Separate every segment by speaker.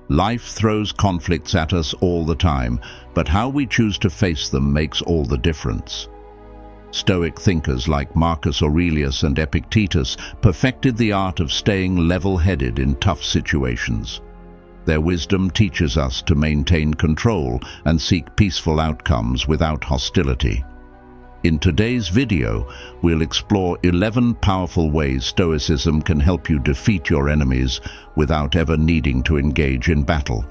Speaker 1: Life throws conflicts at us all the time, but how we choose to face them makes all the difference. Stoic thinkers like Marcus Aurelius and Epictetus perfected the art of staying level-headed in tough situations. Their wisdom teaches us to maintain control and seek peaceful outcomes without hostility. In today's video, we'll explore 11 powerful ways Stoicism can help you defeat your enemies without ever needing to engage in battle.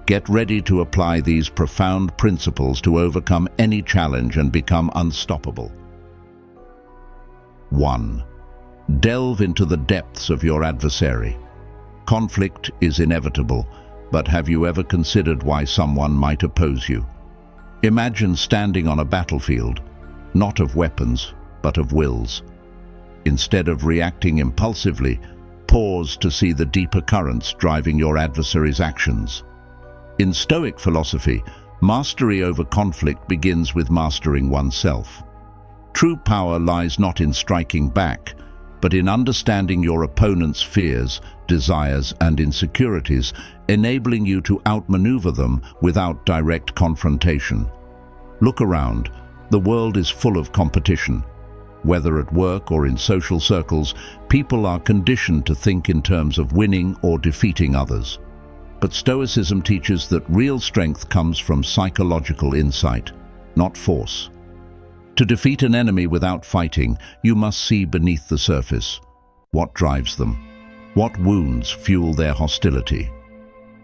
Speaker 1: Get ready to apply these profound principles to overcome any challenge and become unstoppable. 1. Delve into the depths of your adversary. Conflict is inevitable, but have you ever considered why someone might oppose you? Imagine standing on a battlefield, not of weapons, but of wills. Instead of reacting impulsively, pause to see the deeper currents driving your adversary's actions. In Stoic philosophy, mastery over conflict begins with mastering oneself. True power lies not in striking back, but in understanding your opponent's fears, desires, and insecurities, enabling you to outmaneuver them without direct confrontation. Look around. The world is full of competition. Whether at work or in social circles, people are conditioned to think in terms of winning or defeating others. But Stoicism teaches that real strength comes from psychological insight, not force. To defeat an enemy without fighting, you must see beneath the surface. What drives them? What wounds fuel their hostility?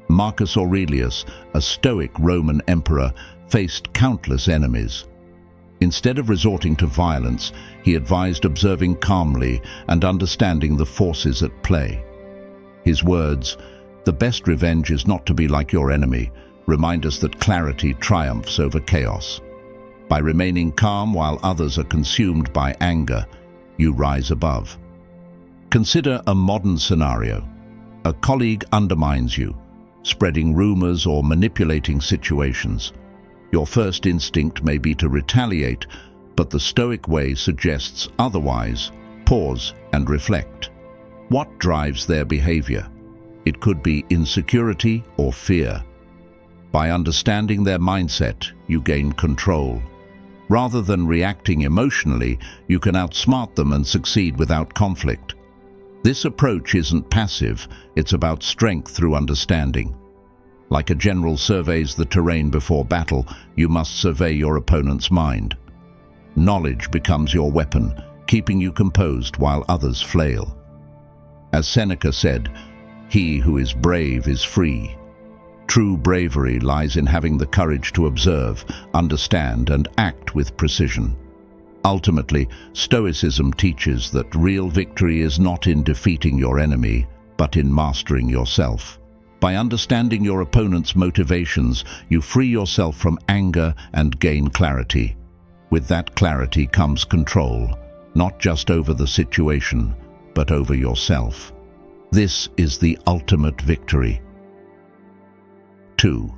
Speaker 1: Marcus Aurelius, a Stoic Roman emperor, faced countless enemies. Instead of resorting to violence, he advised observing calmly and understanding the forces at play. His words, "The best revenge is not to be like your enemy," remind us that clarity triumphs over chaos. By remaining calm while others are consumed by anger, you rise above. Consider a modern scenario. A colleague undermines you, spreading rumors or manipulating situations. Your first instinct may be to retaliate, but the Stoic way suggests otherwise. Pause and reflect. What drives their behavior? It could be insecurity or fear. By understanding their mindset, you gain control. Rather than reacting emotionally, you can outsmart them and succeed without conflict. This approach isn't passive, it's about strength through understanding. Like a general surveys the terrain before battle, you must survey your opponent's mind. Knowledge becomes your weapon, keeping you composed while others flail. As Seneca said, "He who is brave is free." True bravery lies in having the courage to observe, understand, and act with precision. Ultimately, Stoicism teaches that real victory is not in defeating your enemy, but in mastering yourself. By understanding your opponent's motivations, you free yourself from anger and gain clarity. With that clarity comes control, not just over the situation, but over yourself. This is the ultimate victory. 2.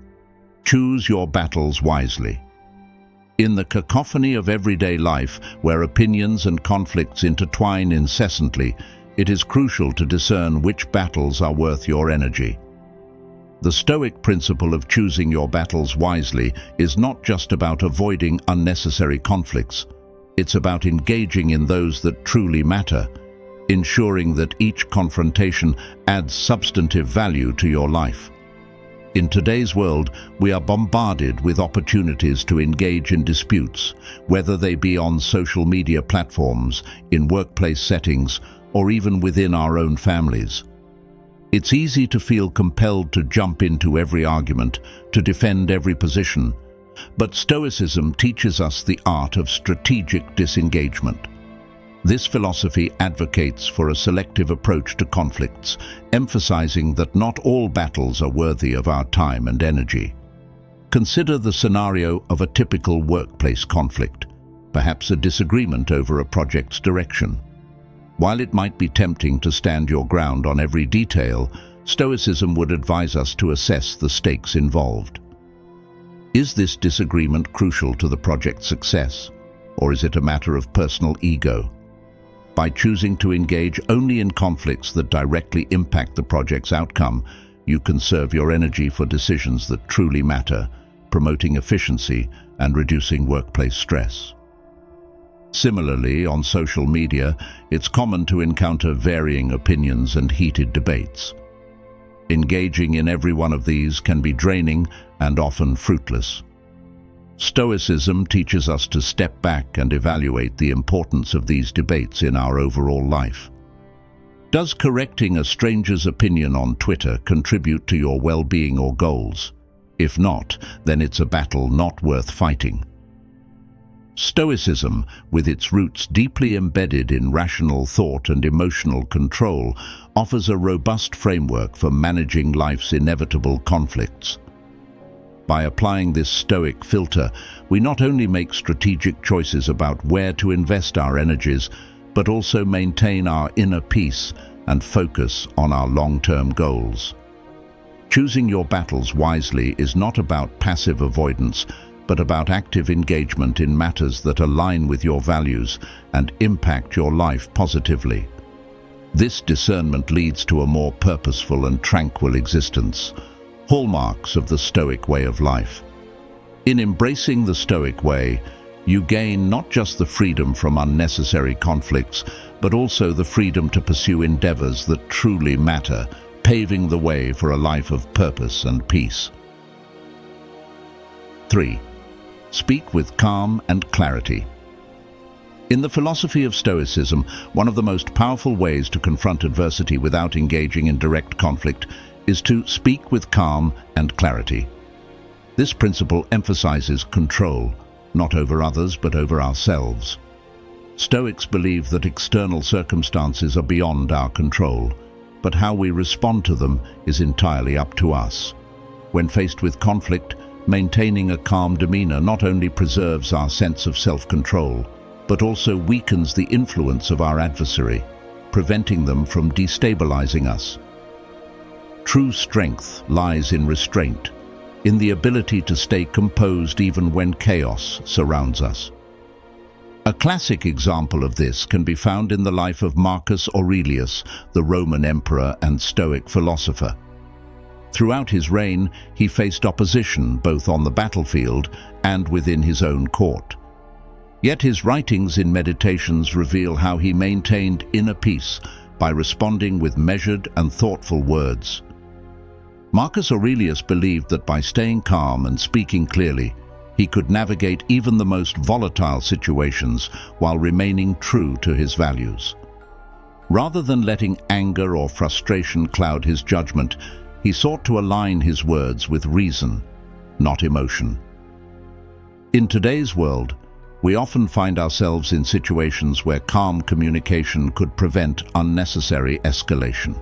Speaker 1: Choose your battles wisely. In the cacophony of everyday life, where opinions and conflicts intertwine incessantly, it is crucial to discern which battles are worth your energy. The Stoic principle of choosing your battles wisely is not just about avoiding unnecessary conflicts. It's about engaging in those that truly matter, ensuring that each confrontation adds substantive value to your life. In today's world, we are bombarded with opportunities to engage in disputes, whether they be on social media platforms, in workplace settings, or even within our own families. It's easy to feel compelled to jump into every argument, to defend every position, but Stoicism teaches us the art of strategic disengagement. This philosophy advocates for a selective approach to conflicts, emphasizing that not all battles are worthy of our time and energy. Consider the scenario of a typical workplace conflict, perhaps a disagreement over a project's direction. While it might be tempting to stand your ground on every detail, Stoicism would advise us to assess the stakes involved. Is this disagreement crucial to the project's success, or is it a matter of personal ego? By choosing to engage only in conflicts that directly impact the project's outcome, you conserve your energy for decisions that truly matter, promoting efficiency and reducing workplace stress. Similarly, on social media, it's common to encounter varying opinions and heated debates. Engaging in every one of these can be draining and often fruitless. Stoicism teaches us to step back and evaluate the importance of these debates in our overall life. Does correcting a stranger's opinion on Twitter contribute to your well-being or goals? If not, then it's a battle not worth fighting. Stoicism, with its roots deeply embedded in rational thought and emotional control, offers a robust framework for managing life's inevitable conflicts. By applying this Stoic filter, we not only make strategic choices about where to invest our energies, but also maintain our inner peace and focus on our long-term goals. Choosing your battles wisely is not about passive avoidance, but about active engagement in matters that align with your values and impact your life positively. This discernment leads to a more purposeful and tranquil existence, hallmarks of the Stoic way of life. In embracing the Stoic way, you gain not just the freedom from unnecessary conflicts, but also the freedom to pursue endeavors that truly matter, paving the way for a life of purpose and peace. 3. Speak with calm and clarity. In the philosophy of Stoicism, one of the most powerful ways to confront adversity without engaging in direct conflict is to speak with calm and clarity. This principle emphasizes control, not over others but over ourselves. Stoics believe that external circumstances are beyond our control, but how we respond to them is entirely up to us. When faced with conflict, maintaining a calm demeanor not only preserves our sense of self-control, but also weakens the influence of our adversary, preventing them from destabilizing us. True strength lies in restraint, in the ability to stay composed even when chaos surrounds us. A classic example of this can be found in the life of Marcus Aurelius, the Roman emperor and Stoic philosopher. Throughout his reign, he faced opposition both on the battlefield and within his own court. Yet his writings in Meditations reveal how he maintained inner peace by responding with measured and thoughtful words. Marcus Aurelius believed that by staying calm and speaking clearly, he could navigate even the most volatile situations while remaining true to his values. Rather than letting anger or frustration cloud his judgment, he sought to align his words with reason, not emotion. In today's world, we often find ourselves in situations where calm communication could prevent unnecessary escalation.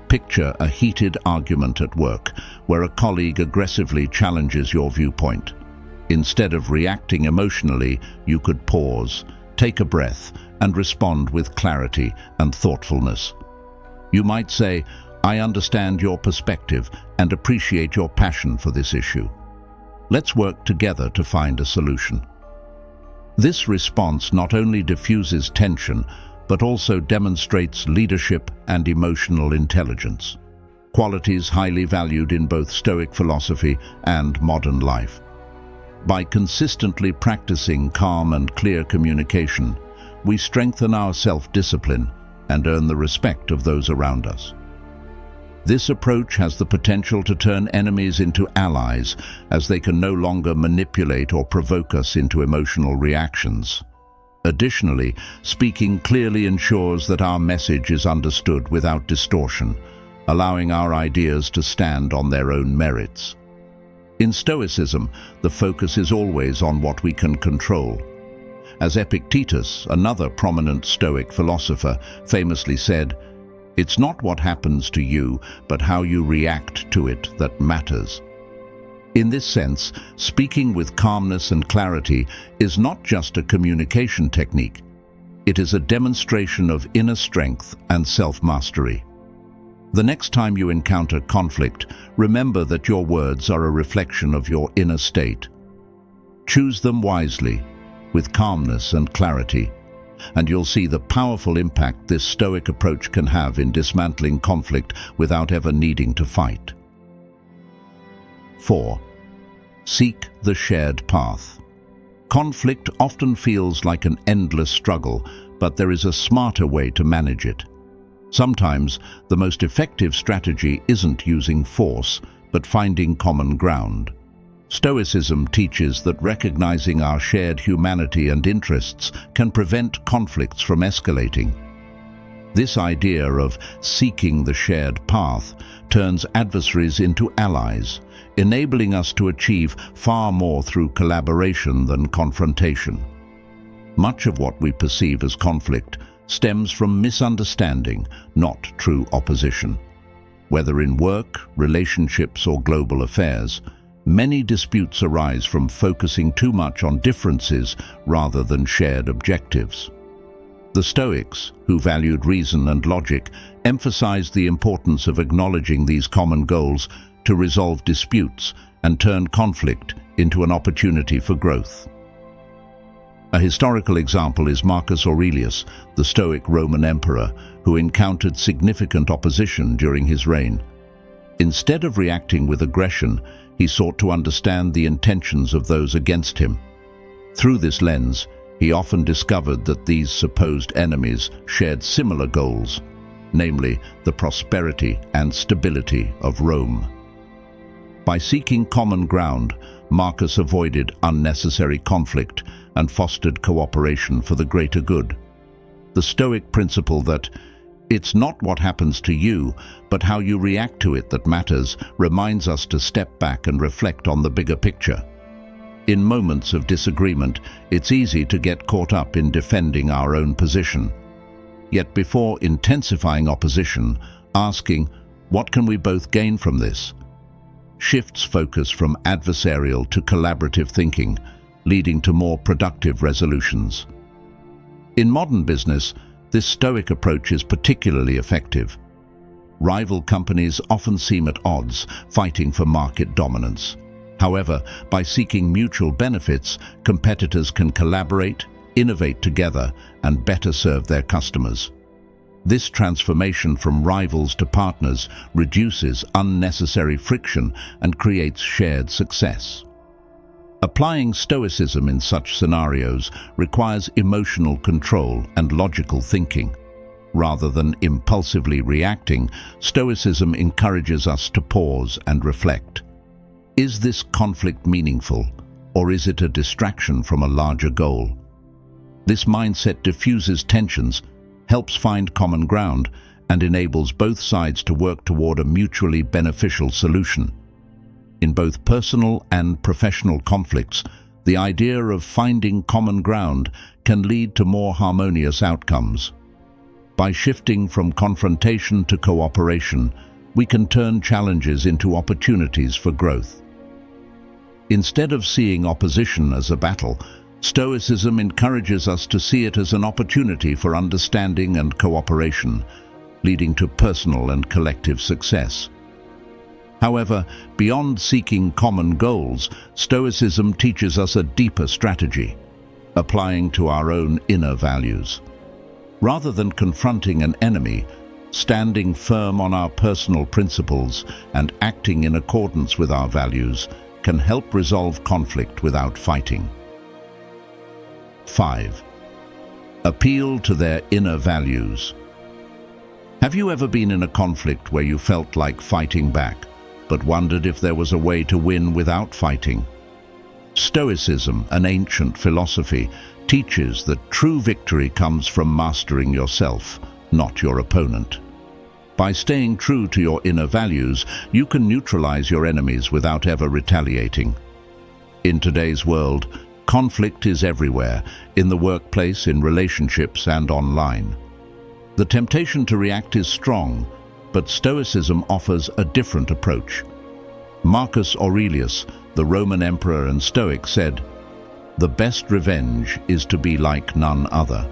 Speaker 1: Picture a heated argument at work, where a colleague aggressively challenges your viewpoint. Instead of reacting emotionally, you could pause, take a breath, and respond with clarity and thoughtfulness. You might say, "I understand your perspective and appreciate your passion for this issue. Let's work together to find a solution." This response not only diffuses tension, but also demonstrates leadership and emotional intelligence, qualities highly valued in both Stoic philosophy and modern life. By consistently practicing calm and clear communication, we strengthen our self-discipline and earn the respect of those around us. This approach has the potential to turn enemies into allies, as they can no longer manipulate or provoke us into emotional reactions. Additionally, speaking clearly ensures that our message is understood without distortion, allowing our ideas to stand on their own merits. In Stoicism, the focus is always on what we can control. As Epictetus, another prominent Stoic philosopher, famously said, "It's not what happens to you, but how you react to it that matters." In this sense, speaking with calmness and clarity is not just a communication technique. It is a demonstration of inner strength and self-mastery. The next time you encounter conflict, remember that your words are a reflection of your inner state. Choose them wisely, with calmness and clarity, and you'll see the powerful impact this Stoic approach can have in dismantling conflict without ever needing to fight. 4. Seek the shared path. Conflict often feels like an endless struggle, but there is a smarter way to manage it. Sometimes, the most effective strategy isn't using force, but finding common ground. Stoicism teaches that recognizing our shared humanity and interests can prevent conflicts from escalating. This idea of seeking the shared path turns adversaries into allies, enabling us to achieve far more through collaboration than confrontation. Much of what we perceive as conflict stems from misunderstanding, not true opposition. Whether in work, relationships, or global affairs, many disputes arise from focusing too much on differences rather than shared objectives. The Stoics, who valued reason and logic, emphasized the importance of acknowledging these common goals to resolve disputes and turn conflict into an opportunity for growth. A historical example is Marcus Aurelius, the Stoic Roman emperor, who encountered significant opposition during his reign. Instead of reacting with aggression, he sought to understand the intentions of those against him. Through this lens, he often discovered that these supposed enemies shared similar goals, namely the prosperity and stability of Rome. By seeking common ground, Marcus avoided unnecessary conflict and fostered cooperation for the greater good. The Stoic principle that it's not what happens to you, but how you react to it that matters reminds us to step back and reflect on the bigger picture. In moments of disagreement, it's easy to get caught up in defending our own position. Yet before intensifying opposition, asking, what can we both gain from this? Shifts focus from adversarial to collaborative thinking, leading to more productive resolutions. In modern business, this Stoic approach is particularly effective. Rival companies often seem at odds, fighting for market dominance. However, by seeking mutual benefits, competitors can collaborate, innovate together, and better serve their customers. This transformation from rivals to partners reduces unnecessary friction and creates shared success. Applying Stoicism in such scenarios requires emotional control and logical thinking. Rather than impulsively reacting, Stoicism encourages us to pause and reflect. Is this conflict meaningful, or is it a distraction from a larger goal? This mindset diffuses tensions, helps find common ground, and enables both sides to work toward a mutually beneficial solution. In both personal and professional conflicts, the idea of finding common ground can lead to more harmonious outcomes. By shifting from confrontation to cooperation, we can turn challenges into opportunities for growth. Instead of seeing opposition as a battle, Stoicism encourages us to see it as an opportunity for understanding and cooperation, leading to personal and collective success. However, beyond seeking common goals, Stoicism teaches us a deeper strategy, applying to our own inner values. Rather than confronting an enemy, standing firm on our personal principles and acting in accordance with our values can help resolve conflict without fighting. 5. Appeal to their inner values. Have you ever been in a conflict where you felt like fighting back, but wondered if there was a way to win without fighting? Stoicism, an ancient philosophy, teaches that true victory comes from mastering yourself, not your opponent. By staying true to your inner values, you can neutralize your enemies without ever retaliating. In today's world, conflict is everywhere, in the workplace, in relationships, and online. The temptation to react is strong, but Stoicism offers a different approach. Marcus Aurelius, the Roman emperor and Stoic, said, "The best revenge is to be like none other."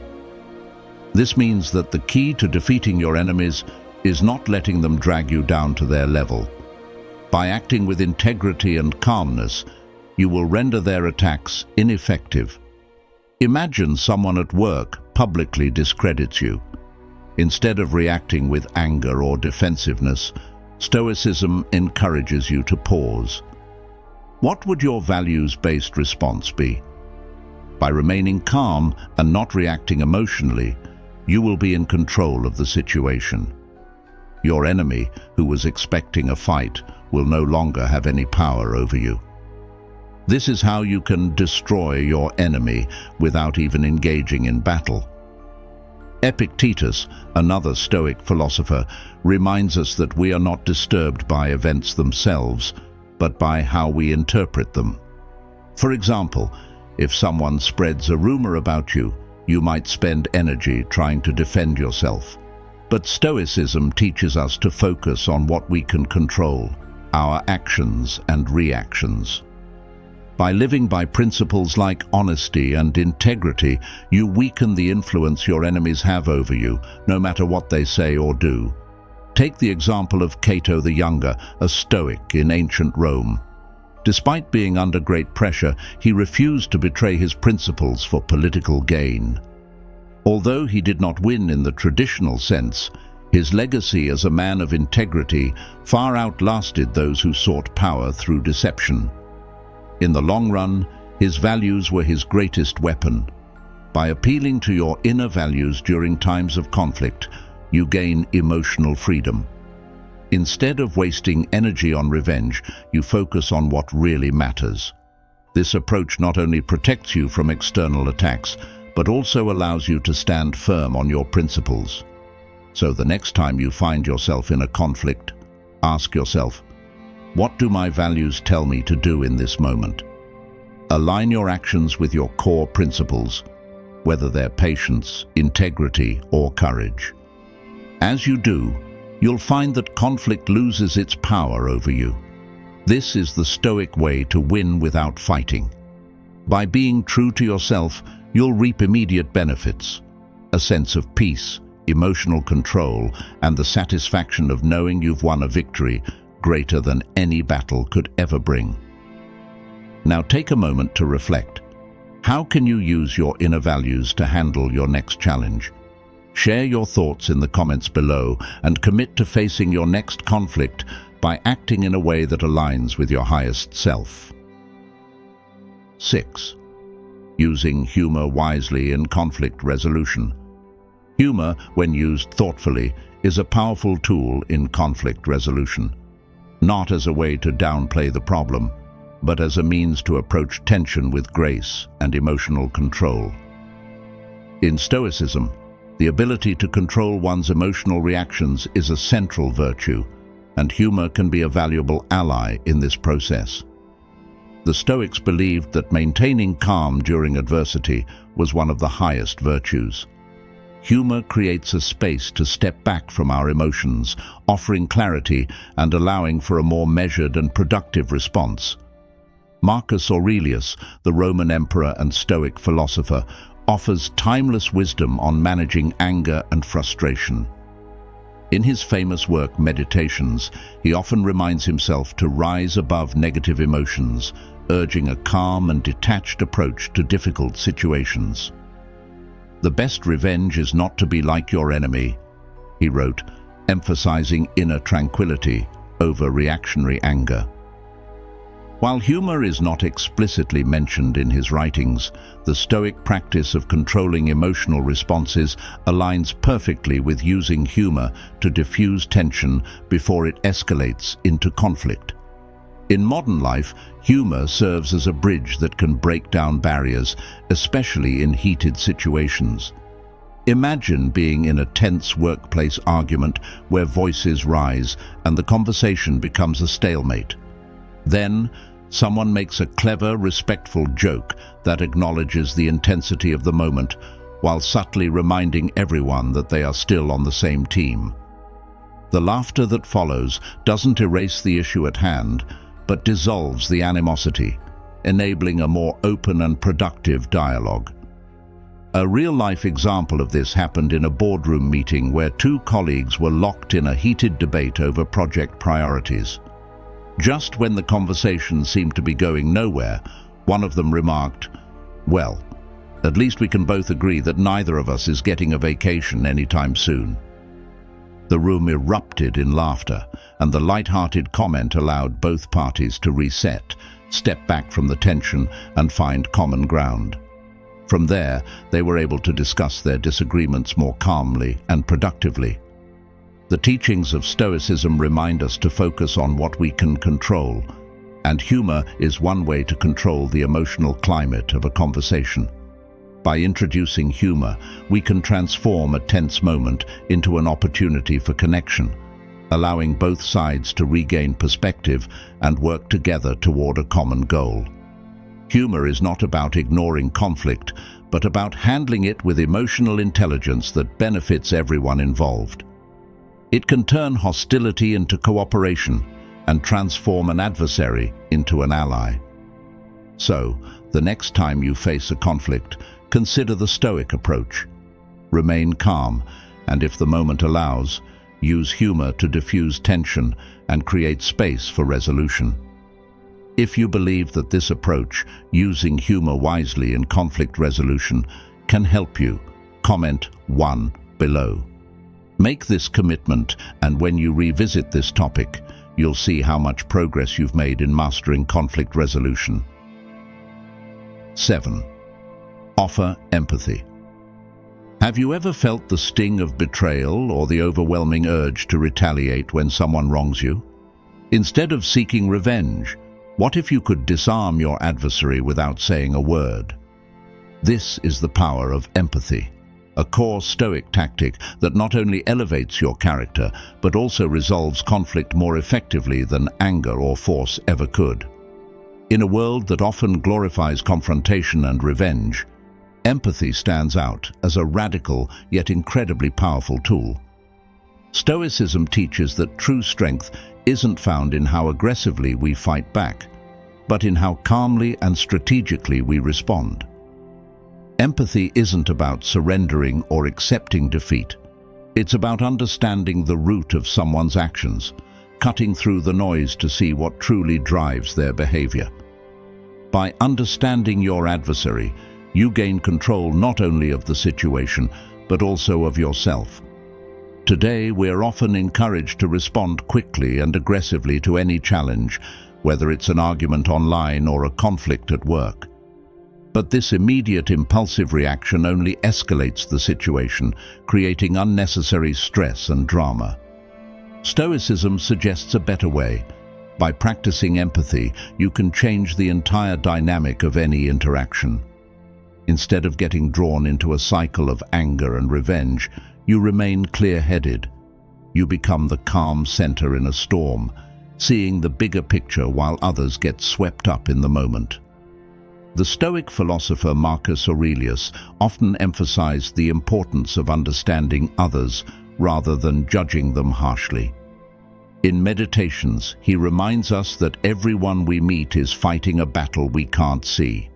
Speaker 1: This means that the key to defeating your enemies is not letting them drag you down to their level. By acting with integrity and calmness, you will render their attacks ineffective. Imagine someone at work publicly discredits you. Instead of reacting with anger or defensiveness, Stoicism encourages you to pause. What would your values-based response be? By remaining calm and not reacting emotionally, you will be in control of the situation. Your enemy, who was expecting a fight, will no longer have any power over you. This is how you can destroy your enemy without even engaging in battle. Epictetus, another Stoic philosopher, reminds us that we are not disturbed by events themselves, but by how we interpret them. For example, if someone spreads a rumor about you, you might spend energy trying to defend yourself. But Stoicism teaches us to focus on what we can control, our actions and reactions. By living by principles like honesty and integrity, you weaken the influence your enemies have over you, no matter what they say or do. Take the example of Cato the Younger, a Stoic in ancient Rome. Despite being under great pressure, he refused to betray his principles for political gain. Although he did not win in the traditional sense, his legacy as a man of integrity far outlasted those who sought power through deception. In the long run, his values were his greatest weapon. By appealing to your inner values during times of conflict, you gain emotional freedom. Instead of wasting energy on revenge, you focus on what really matters. This approach not only protects you from external attacks, but also allows you to stand firm on your principles. So the next time you find yourself in a conflict, ask yourself, what do my values tell me to do in this moment? Align your actions with your core principles, whether they're patience, integrity, or courage. As you do, you'll find that conflict loses its power over you. This is the Stoic way to win without fighting. By being true to yourself, you'll reap immediate benefits, a sense of peace, emotional control, and the satisfaction of knowing you've won a victory greater than any battle could ever bring. Now take a moment to reflect. How can you use your inner values to handle your next challenge? Share your thoughts in the comments below and commit to facing your next conflict by acting in a way that aligns with your highest self. 6. Using humor wisely in conflict resolution. Humor, when used thoughtfully, is a powerful tool in conflict resolution. Not as a way to downplay the problem, but as a means to approach tension with grace and emotional control. In Stoicism, the ability to control one's emotional reactions is a central virtue, and humor can be a valuable ally in this process. The Stoics believed that maintaining calm during adversity was one of the highest virtues. Humor creates a space to step back from our emotions, offering clarity and allowing for a more measured and productive response. Marcus Aurelius, the Roman emperor and Stoic philosopher, offers timeless wisdom on managing anger and frustration. In his famous work, Meditations, he often reminds himself to rise above negative emotions, urging a calm and detached approach to difficult situations. The best revenge is not to be like your enemy, he wrote, emphasizing inner tranquility over reactionary anger. While humor is not explicitly mentioned in his writings, the Stoic practice of controlling emotional responses aligns perfectly with using humor to diffuse tension before it escalates into conflict. In modern life, humor serves as a bridge that can break down barriers, especially in heated situations. Imagine being in a tense workplace argument where voices rise and the conversation becomes a stalemate. Then, someone makes a clever, respectful joke that acknowledges the intensity of the moment, while subtly reminding everyone that they are still on the same team. The laughter that follows doesn't erase the issue at hand, but dissolves the animosity, enabling a more open and productive dialogue. A real-life example of this happened in a boardroom meeting where two colleagues were locked in a heated debate over project priorities. Just when the conversation seemed to be going nowhere, one of them remarked, "Well, At least we can both agree that neither of us is getting a vacation anytime soon." The room erupted in laughter, and the light-hearted comment allowed both parties to reset, step back from the tension, and find common ground. From there, they were able to discuss their disagreements more calmly and productively. The teachings of Stoicism remind us to focus on what we can control, and humor is one way to control the emotional climate of a conversation. By introducing humor, we can transform a tense moment into an opportunity for connection, allowing both sides to regain perspective and work together toward a common goal. Humor is not about ignoring conflict, but about handling it with emotional intelligence that benefits everyone involved. It can turn hostility into cooperation and transform an adversary into an ally. So, the next time you face a conflict, consider the Stoic approach. Remain calm, and if the moment allows, use humor to diffuse tension and create space for resolution. If you believe that this approach, using humor wisely in conflict resolution, can help you, comment 1 below. Make this commitment, and when you revisit this topic, you'll see how much progress you've made in mastering conflict resolution. 7. Offer empathy. Have you ever felt the sting of betrayal or the overwhelming urge to retaliate when someone wrongs you? Instead of seeking revenge, what if you could disarm your adversary without saying a word? This is the power of empathy, a core Stoic tactic that not only elevates your character, but also resolves conflict more effectively than anger or force ever could. In a world that often glorifies confrontation and revenge, empathy stands out as a radical yet incredibly powerful tool. Stoicism teaches that true strength isn't found in how aggressively we fight back, but in how calmly and strategically we respond. Empathy isn't about surrendering or accepting defeat. It's about understanding the root of someone's actions, cutting through the noise to see what truly drives their behavior. By understanding your adversary, you gain control not only of the situation, but also of yourself. Today, we're often encouraged to respond quickly and aggressively to any challenge, whether it's an argument online or a conflict at work. But this immediate impulsive reaction only escalates the situation, creating unnecessary stress and drama. Stoicism suggests a better way. By practicing empathy, you can change the entire dynamic of any interaction. Instead of getting drawn into a cycle of anger and revenge, you remain clear-headed. You become the calm center in a storm, seeing the bigger picture while others get swept up in the moment. The Stoic philosopher Marcus Aurelius often emphasized the importance of understanding others rather than judging them harshly. In Meditations, he reminds us that everyone we meet is fighting a battle we can't see.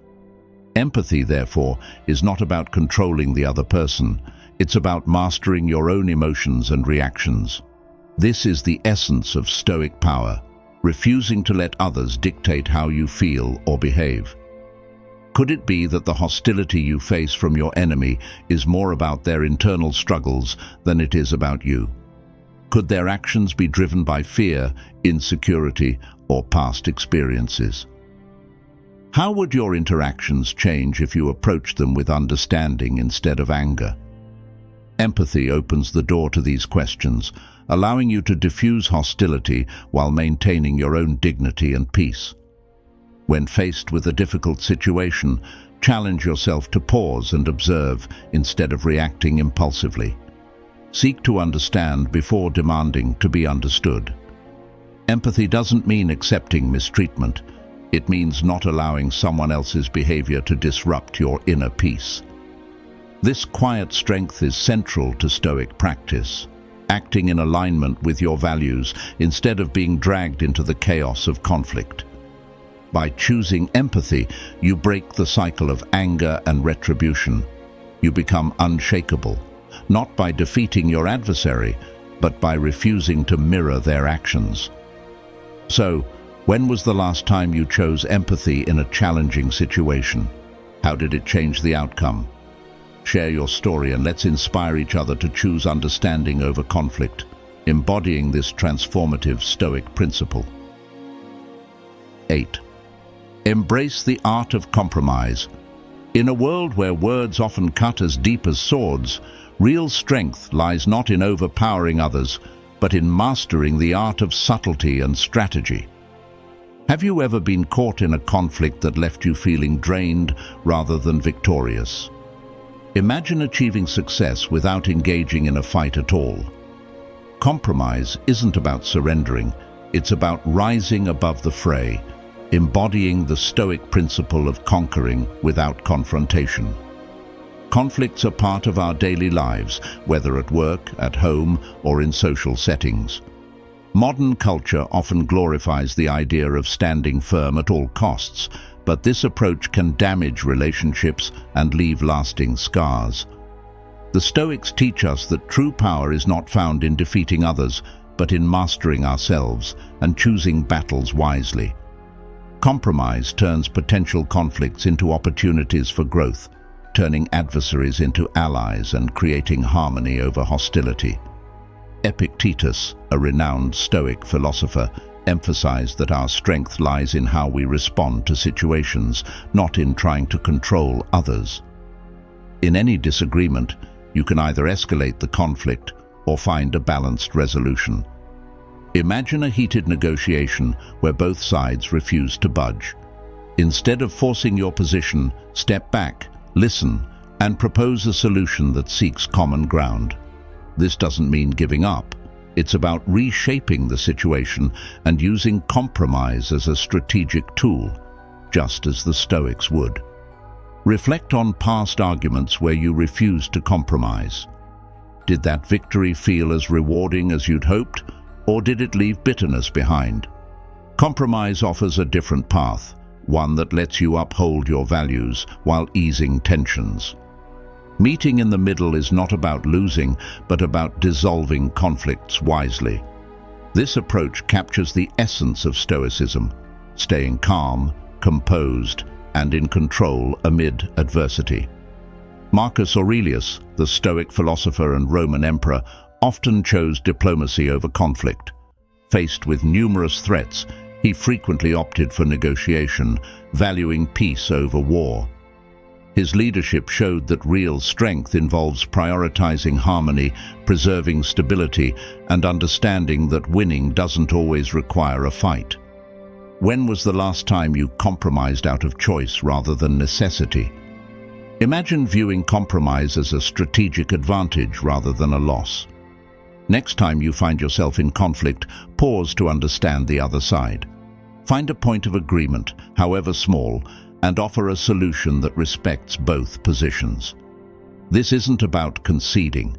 Speaker 1: Empathy, therefore, is not about controlling the other person. It's about mastering your own emotions and reactions. This is the essence of Stoic power, refusing to let others dictate how you feel or behave. Could it be that the hostility you face from your enemy is more about their internal struggles than it is about you? Could their actions be driven by fear, insecurity, or past experiences? How would your interactions change if you approached them with understanding instead of anger? Empathy opens the door to these questions, allowing you to diffuse hostility while maintaining your own dignity and peace. When faced with a difficult situation, challenge yourself to pause and observe instead of reacting impulsively. Seek to understand before demanding to be understood. Empathy doesn't mean accepting mistreatment. It means not allowing someone else's behavior to disrupt your inner peace. This quiet strength is central to Stoic practice, acting in alignment with your values instead of being dragged into the chaos of conflict. By choosing empathy, you break the cycle of anger and retribution. You become unshakable, not by defeating your adversary, but by refusing to mirror their actions. So, when was the last time you chose empathy in a challenging situation? How did it change the outcome? Share your story and let's inspire each other to choose understanding over conflict, embodying this transformative Stoic principle. 8. Embrace the art of compromise. In a world where words often cut as deep as swords, real strength lies not in overpowering others, but in mastering the art of subtlety and strategy. Have you ever been caught in a conflict that left you feeling drained rather than victorious? Imagine achieving success without engaging in a fight at all. Compromise isn't about surrendering, it's about rising above the fray, embodying the Stoic principle of conquering without confrontation. Conflicts are part of our daily lives, whether at work, at home, or in social settings. Modern culture often glorifies the idea of standing firm at all costs, but this approach can damage relationships and leave lasting scars. The Stoics teach us that true power is not found in defeating others, but in mastering ourselves and choosing battles wisely. Compromise turns potential conflicts into opportunities for growth, turning adversaries into allies and creating harmony over hostility. Epictetus, a renowned Stoic philosopher, emphasized that our strength lies in how we respond to situations, not in trying to control others. In any disagreement, you can either escalate the conflict or find a balanced resolution. Imagine a heated negotiation where both sides refuse to budge. Instead of forcing your position, step back, listen, and propose a solution that seeks common ground. This doesn't mean giving up. It's about reshaping the situation and using compromise as a strategic tool, just as the Stoics would. Reflect on past arguments where you refused to compromise. Did that victory feel as rewarding as you'd hoped, or did it leave bitterness behind? Compromise offers a different path, one that lets you uphold your values while easing tensions. Meeting in the middle is not about losing, but about dissolving conflicts wisely. This approach captures the essence of Stoicism, staying calm, composed, and in control amid adversity. Marcus Aurelius, the Stoic philosopher and Roman emperor, often chose diplomacy over conflict. Faced with numerous threats, he frequently opted for negotiation, valuing peace over war. His leadership showed that real strength involves prioritizing harmony, preserving stability, and understanding that winning doesn't always require a fight. When was the last time you compromised out of choice rather than necessity? Imagine viewing compromise as a strategic advantage rather than a loss. Next time you find yourself in conflict, pause to understand the other side. Find a point of agreement, however small, and offer a solution that respects both positions. This isn't about conceding.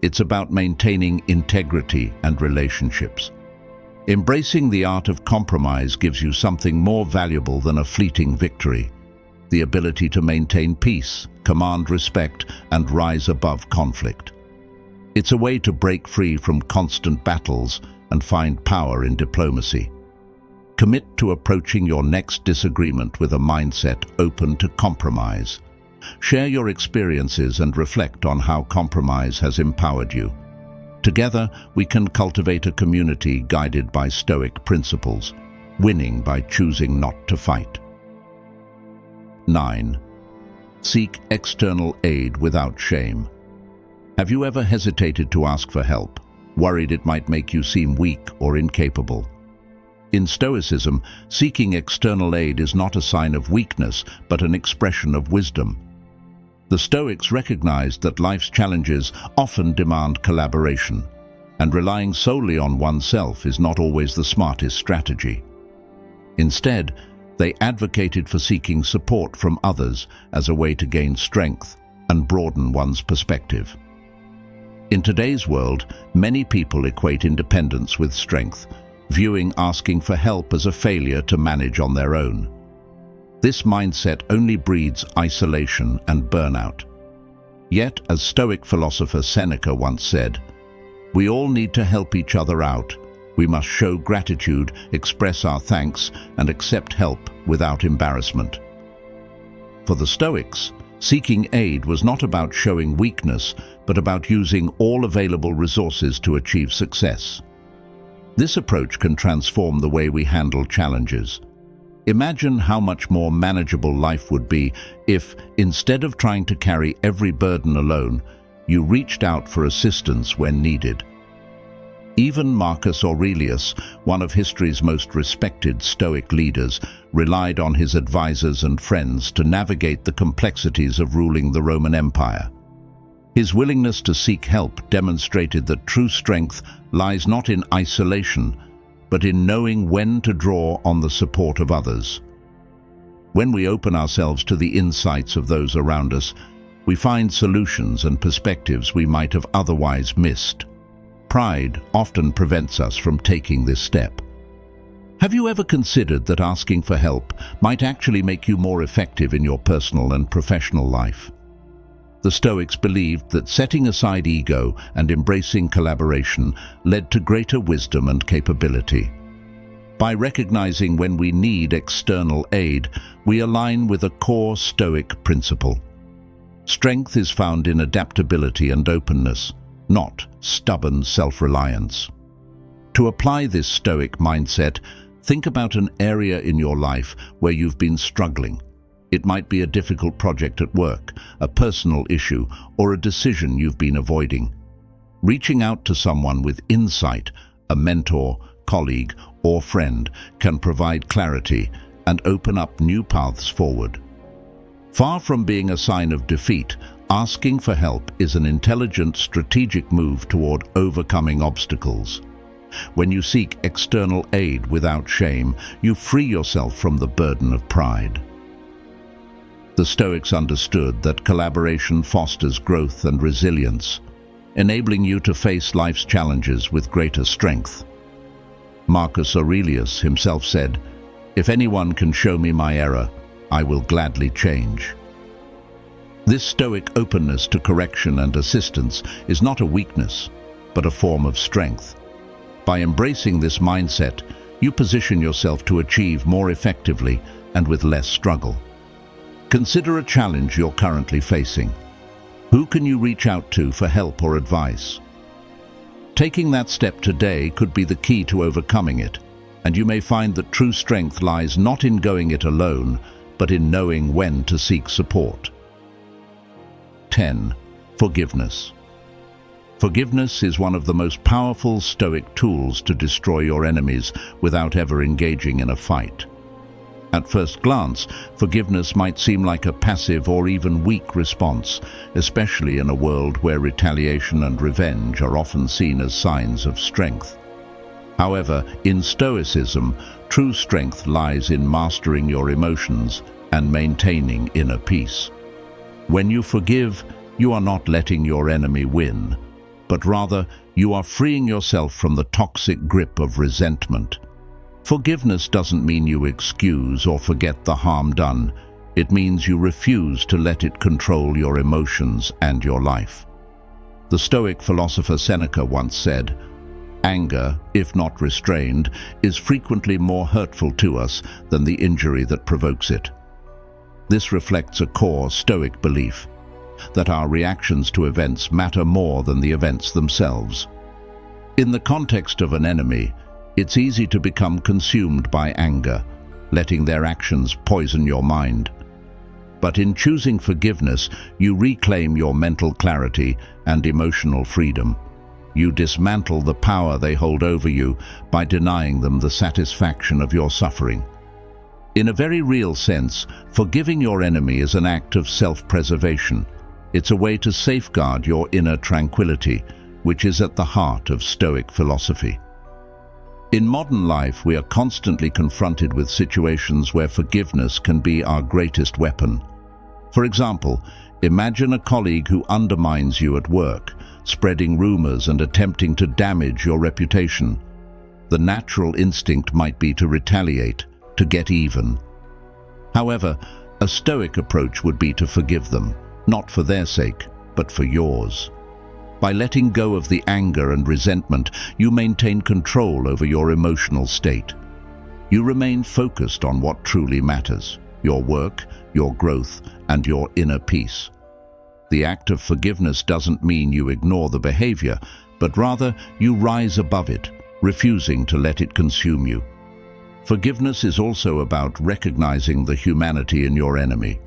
Speaker 1: It's about maintaining integrity and relationships. Embracing the art of compromise gives you something more valuable than a fleeting victory: the ability to maintain peace, command respect, and rise above conflict. It's a way to break free from constant battles and find power in diplomacy. Commit to approaching your next disagreement with a mindset open to compromise. Share your experiences and reflect on how compromise has empowered you. Together, we can cultivate a community guided by Stoic principles, winning by choosing not to fight. 9. Seek external aid without shame. Have you ever hesitated to ask for help, worried it might make you seem weak or incapable? In Stoicism, seeking external aid is not a sign of weakness, but an expression of wisdom. The Stoics recognized that life's challenges often demand collaboration, and relying solely on oneself is not always the smartest strategy. Instead, they advocated for seeking support from others as a way to gain strength and broaden one's perspective. In today's world, many people equate independence with strength, viewing asking for help as a failure to manage on their own. This mindset only breeds isolation and burnout. Yet, as Stoic philosopher Seneca once said, "We all need to help each other out. We must show gratitude, express our thanks, and accept help without embarrassment." For the Stoics, seeking aid was not about showing weakness, but about using all available resources to achieve success. This approach can transform the way we handle challenges. Imagine how much more manageable life would be if, instead of trying to carry every burden alone, you reached out for assistance when needed. Even Marcus Aurelius, one of history's most respected Stoic leaders, relied on his advisors and friends to navigate the complexities of ruling the Roman Empire. His willingness to seek help demonstrated that true strength lies not in isolation, but in knowing when to draw on the support of others. When we open ourselves to the insights of those around us, we find solutions and perspectives we might have otherwise missed. Pride often prevents us from taking this step. Have you ever considered that asking for help might actually make you more effective in your personal and professional life? The Stoics believed that setting aside ego and embracing collaboration led to greater wisdom and capability. By recognizing when we need external aid, we align with a core Stoic principle. Strength is found in adaptability and openness, not stubborn self-reliance. To apply this Stoic mindset, think about an area in your life where you've been struggling. It might be a difficult project at work, a personal issue, or a decision you've been avoiding. Reaching out to someone with insight, a mentor, colleague, or friend, can provide clarity and open up new paths forward. Far from being a sign of defeat, asking for help is an intelligent, strategic move toward overcoming obstacles. When you seek external aid without shame, you free yourself from the burden of pride. The Stoics understood that collaboration fosters growth and resilience, enabling you to face life's challenges with greater strength. Marcus Aurelius himself said, "If anyone can show me my error, I will gladly change." This Stoic openness to correction and assistance is not a weakness, but a form of strength. By embracing this mindset, you position yourself to achieve more effectively and with less struggle. Consider a challenge you're currently facing. Who can you reach out to for help or advice? Taking that step today could be the key to overcoming it, and you may find that true strength lies not in going it alone, but in knowing when to seek support. 10. Forgiveness. Forgiveness is one of the most powerful Stoic tools to destroy your enemies without ever engaging in a fight. At first glance, forgiveness might seem like a passive or even weak response, especially in a world where retaliation and revenge are often seen as signs of strength. However, in Stoicism, true strength lies in mastering your emotions and maintaining inner peace. When you forgive, you are not letting your enemy win, but rather you are freeing yourself from the toxic grip of resentment. Forgiveness doesn't mean you excuse or forget the harm done. It means you refuse to let it control your emotions and your life. The Stoic philosopher Seneca once said, "Anger, if not restrained, is frequently more hurtful to us than the injury that provokes it." This reflects a core Stoic belief that our reactions to events matter more than the events themselves. In the context of an enemy, it's easy to become consumed by anger, letting their actions poison your mind. But in choosing forgiveness, you reclaim your mental clarity and emotional freedom. You dismantle the power they hold over you by denying them the satisfaction of your suffering. In a very real sense, forgiving your enemy is an act of self-preservation. It's a way to safeguard your inner tranquility, which is at the heart of Stoic philosophy. In modern life, we are constantly confronted with situations where forgiveness can be our greatest weapon. For example, imagine a colleague who undermines you at work, spreading rumors and attempting to damage your reputation. The natural instinct might be to retaliate, to get even. However, a Stoic approach would be to forgive them, not for their sake, but for yours. By letting go of the anger and resentment, you maintain control over your emotional state. You remain focused on what truly matters, your work, your growth, and your inner peace. The act of forgiveness doesn't mean you ignore the behavior, but rather you rise above it, refusing to let it consume you. Forgiveness is also about recognizing the humanity in your enemy.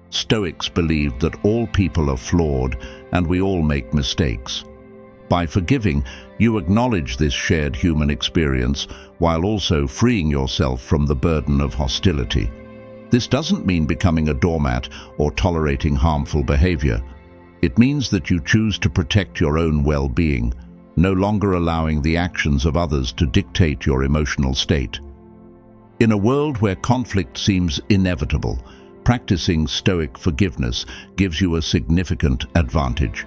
Speaker 1: Stoics believed that all people are flawed and we all make mistakes. By forgiving, you acknowledge this shared human experience while also freeing yourself from the burden of hostility. This doesn't mean becoming a doormat or tolerating harmful behavior. It means that you choose to protect your own well-being, no longer allowing the actions of others to dictate your emotional state. In a world where conflict seems inevitable, practicing Stoic forgiveness gives you a significant advantage.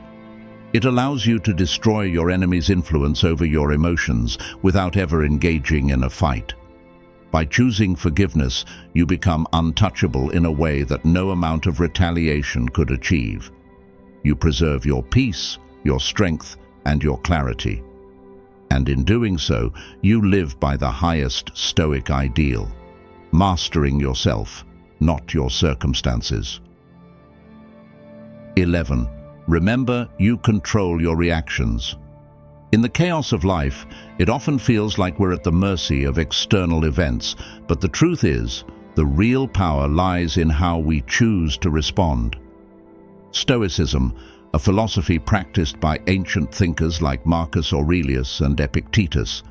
Speaker 1: It allows you to destroy your enemy's influence over your emotions without ever engaging in a fight. By choosing forgiveness, you become untouchable in a way that no amount of retaliation could achieve. You preserve your peace, your strength, and your clarity. And in doing so, you live by the highest Stoic ideal, mastering yourself, not your circumstances. 11. Remember, you control your reactions. In the chaos of life, it often feels like we're at the mercy of external events, but the truth is, the real power lies in how we choose to respond. Stoicism, a philosophy practiced by ancient thinkers like Marcus Aurelius and Epictetus,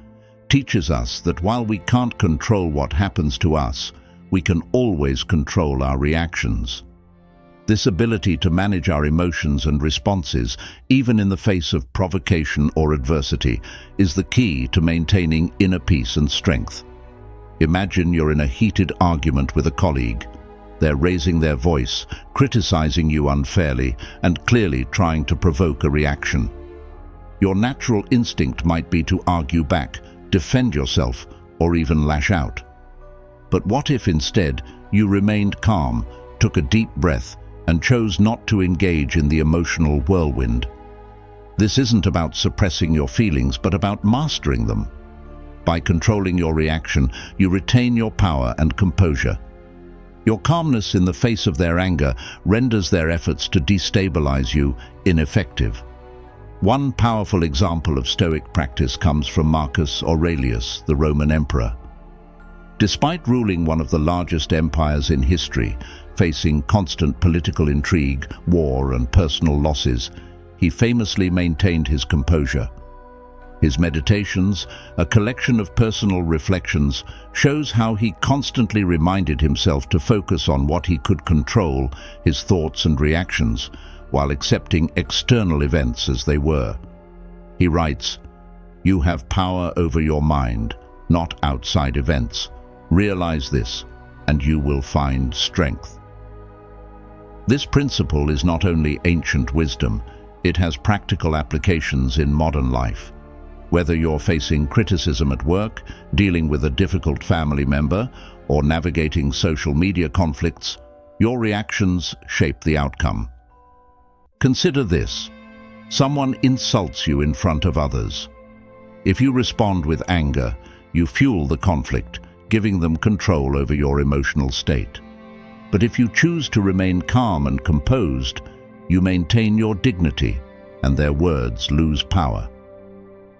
Speaker 1: teaches us that while we can't control what happens to us, we can always control our reactions. This ability to manage our emotions and responses, even in the face of provocation or adversity, is the key to maintaining inner peace and strength. Imagine you're in a heated argument with a colleague. They're raising their voice, criticizing you unfairly, and clearly trying to provoke a reaction. Your natural instinct might be to argue back, defend yourself, or even lash out. But what if instead you remained calm, took a deep breath, and chose not to engage in the emotional whirlwind? This isn't about suppressing your feelings, but about mastering them. By controlling your reaction, you retain your power and composure. Your calmness in the face of their anger renders their efforts to destabilize you ineffective. One powerful example of Stoic practice comes from Marcus Aurelius, the Roman emperor. Despite ruling one of the largest empires in history, facing constant political intrigue, war, and personal losses, he famously maintained his composure. His Meditations, a collection of personal reflections, shows how he constantly reminded himself to focus on what he could control, his thoughts and reactions, while accepting external events as they were. He writes, "You have power over your mind, not outside events. Realize this, and you will find strength." This principle is not only ancient wisdom, it has practical applications in modern life. Whether you're facing criticism at work, dealing with a difficult family member, or navigating social media conflicts, your reactions shape the outcome. Consider this. Someone insults you in front of others. If you respond with anger, you fuel the conflict, giving them control over your emotional state. But if you choose to remain calm and composed, you maintain your dignity, and their words lose power.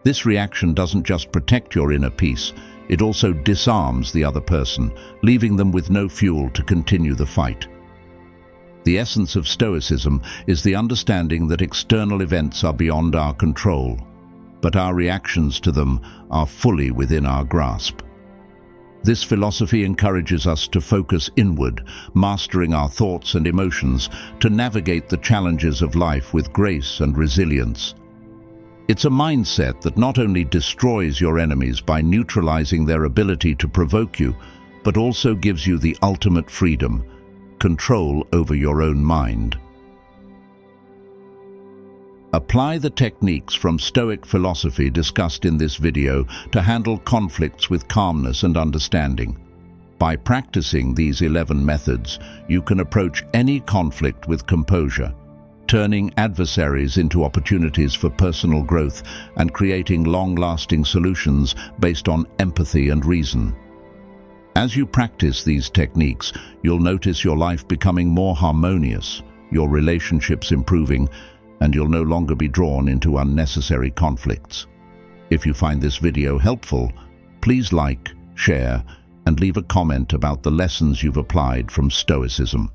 Speaker 1: This reaction doesn't just protect your inner peace, it also disarms the other person, leaving them with no fuel to continue the fight. The essence of Stoicism is the understanding that external events are beyond our control, but our reactions to them are fully within our grasp. This philosophy encourages us to focus inward, mastering our thoughts and emotions, to navigate the challenges of life with grace and resilience. It's a mindset that not only destroys your enemies by neutralizing their ability to provoke you, but also gives you the ultimate freedom, control over your own mind. Apply the techniques from Stoic philosophy discussed in this video to handle conflicts with calmness and understanding. By practicing these 11 methods, you can approach any conflict with composure, turning adversaries into opportunities for personal growth and creating long-lasting solutions based on empathy and reason. As you practice these techniques, you'll notice your life becoming more harmonious, your relationships improving, and you'll no longer be drawn into unnecessary conflicts. If you find this video helpful, please like, share, and leave a comment about the lessons you've applied from Stoicism.